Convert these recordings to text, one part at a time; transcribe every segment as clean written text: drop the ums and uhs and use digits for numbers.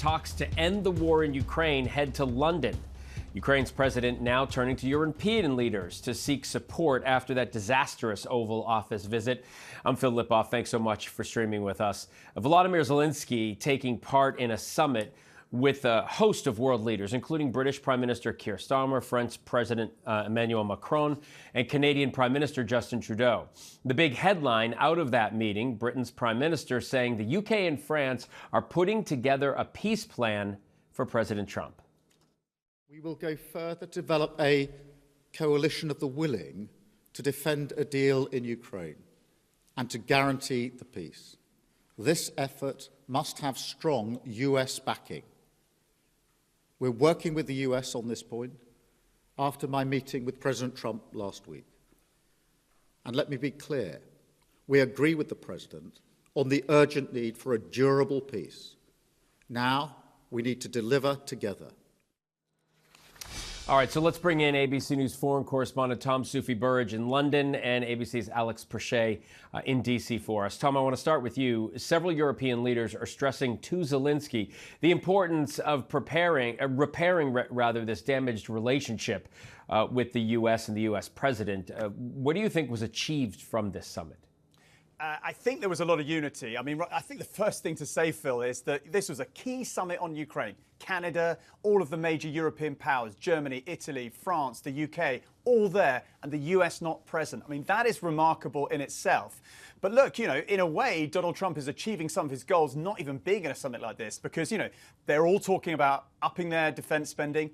talks to end the war in Ukraine head to London. Ukraine's president now turning to European leaders to seek support after that disastrous Oval Office visit. I'm Phil Lipoff. Thanks so much for streaming with us. Volodymyr Zelenskyy taking part in a summit with a host of world leaders, including British Prime Minister Keir Starmer, French President Emmanuel Macron, and Canadian Prime Minister Justin Trudeau. The big headline out of that meeting, Britain's Prime Minister saying the UK and France are putting together a peace plan for President Trump. We will go further to develop a coalition of the willing to defend a deal in Ukraine and to guarantee the peace. This effort must have strong US backing. We're working with the US on this point after my meeting with President Trump last week. And let me be clear, we agree with the President on the urgent need for a durable peace. Now we need to deliver together. All right, so let's bring in ABC News foreign correspondent Tom Soufi-Burridge in London and ABC's Alex Perche in D.C. for us. Tom, I want to start with you. Several European leaders are stressing to Zelenskyy the importance of repairing this damaged relationship with the U.S. and the U.S. president. What do you think was achieved from this summit? I think there was a lot of unity. I mean, I think the first thing to say, Phil, is that this was a key summit on Ukraine. Canada, all of the major European powers, Germany, Italy, France, the UK, all there, and the US not present. I mean, that is remarkable in itself. But look, you know, in a way, Donald Trump is achieving some of his goals not even being in a summit like this because, you know, they're all talking about upping their defense spending.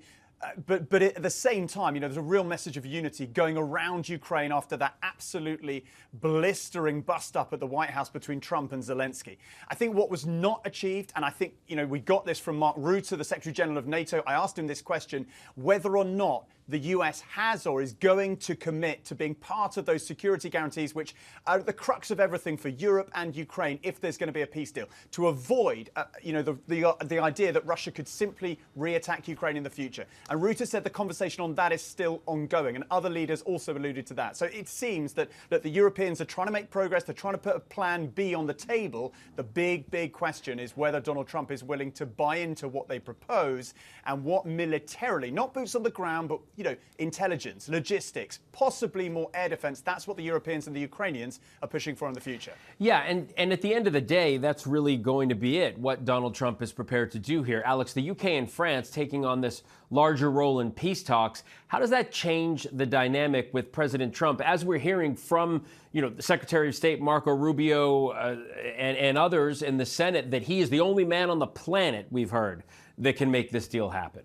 But at the same time, you know, there's a real message of unity going around Ukraine after that absolutely blistering bust-up at the White House between Trump and Zelenskyy. I think what was not achieved, and I think, you know, we got this from Mark Rutte, the Secretary General of NATO. I asked him this question, whether or not the US has or is going to commit to being part of those security guarantees, which are the crux of everything for Europe and Ukraine if there's going to be a peace deal, to avoid, you know, the idea that Russia could simply re-attack Ukraine in the future. And Rutte said the conversation on that is still ongoing, and other leaders also alluded to that. So it seems that the Europeans are trying to make progress. They're trying to put a plan B on the table. The big question is whether Donald Trump is willing to buy into what they propose and what militarily, not boots on the ground, but, you know, intelligence, logistics, possibly more air defense. That's what the Europeans and the Ukrainians are pushing for in the future. Yeah, and at the end of the day, that's really going to be it, what Donald Trump is prepared to do here. Alex, the UK and France taking on this larger role in peace talks. How does that change the dynamic with President Trump, as we're hearing from, you know, the Secretary of State Marco Rubio and others in the Senate that he is the only man on the planet, we've heard, that can make this deal happen?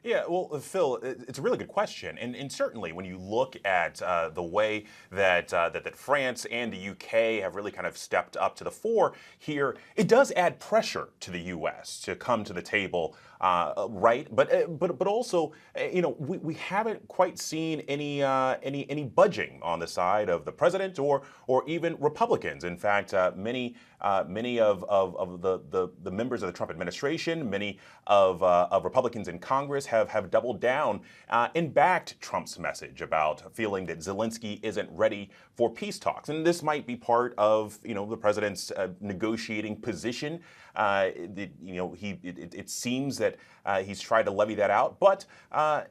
Yeah, well, Phil, it's a really good question, and certainly when you look at the way that France and the UK have really kind of stepped up to the fore here, it does add pressure to the U.S. to come to the table, right? But also, you know, we haven't quite seen any budging on the side of the president or even Republicans. In fact, many of the members of the Trump administration, many of Republicans in Congress have doubled down and backed Trump's message about feeling that Zelenskyy isn't ready for peace talks. And this might be part of, you know, the president's negotiating position. You know, it seems that he's tried to levy that out, but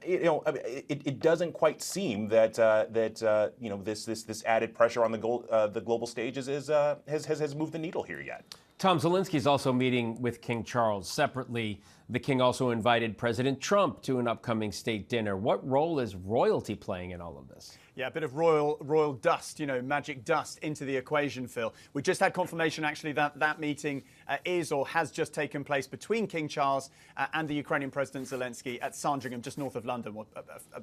you know, it doesn't quite seem that you know, this added pressure on the global stage has moved the needle here yet. Tom, Zelenskyy is also meeting with King Charles separately. The king also invited President Trump to an upcoming state dinner. What role is royalty playing in all of this? Yeah, a bit of royal dust, you know, magic dust into the equation, Phil. We just had confirmation, actually, that meeting is or has just taken place between King Charles and the Ukrainian President Zelenskyy at Sandringham, just north of London,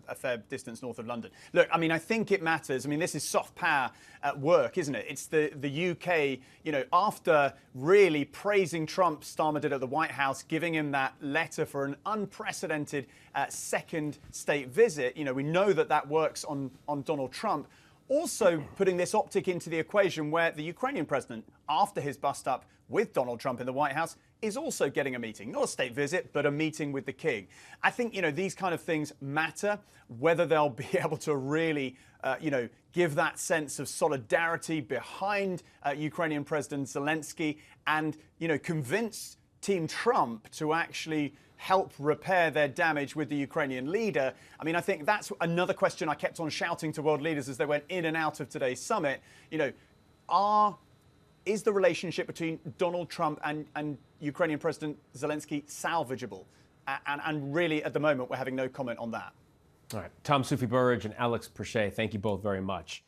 a fair distance north of London. Look, I mean, I think it matters. I mean, this is soft power at work, isn't it? It's the UK, you know, after really praising Trump, Starmer did at the White House, giving him that letter for an unprecedented second state visit. You know, we know that works on Donald Trump. Also putting this optic into the equation where the Ukrainian president, after his bust-up with Donald Trump in the White House, is also getting a meeting, not a state visit, but a meeting with the king. I think, you know, these kind of things matter, whether they'll be able to really, you know, give that sense of solidarity behind Ukrainian President Zelenskyy and, you know, convince Team Trump to actually help repair their damage with the Ukrainian leader? I mean, I think that's another question I kept on shouting to world leaders as they went in and out of today's summit. You know, is the relationship between Donald Trump and Ukrainian President Zelenskyy salvageable? And really, at the moment, we're having no comment on that. All right. Tom Soufi Burridge and Alex Perche, thank you both very much.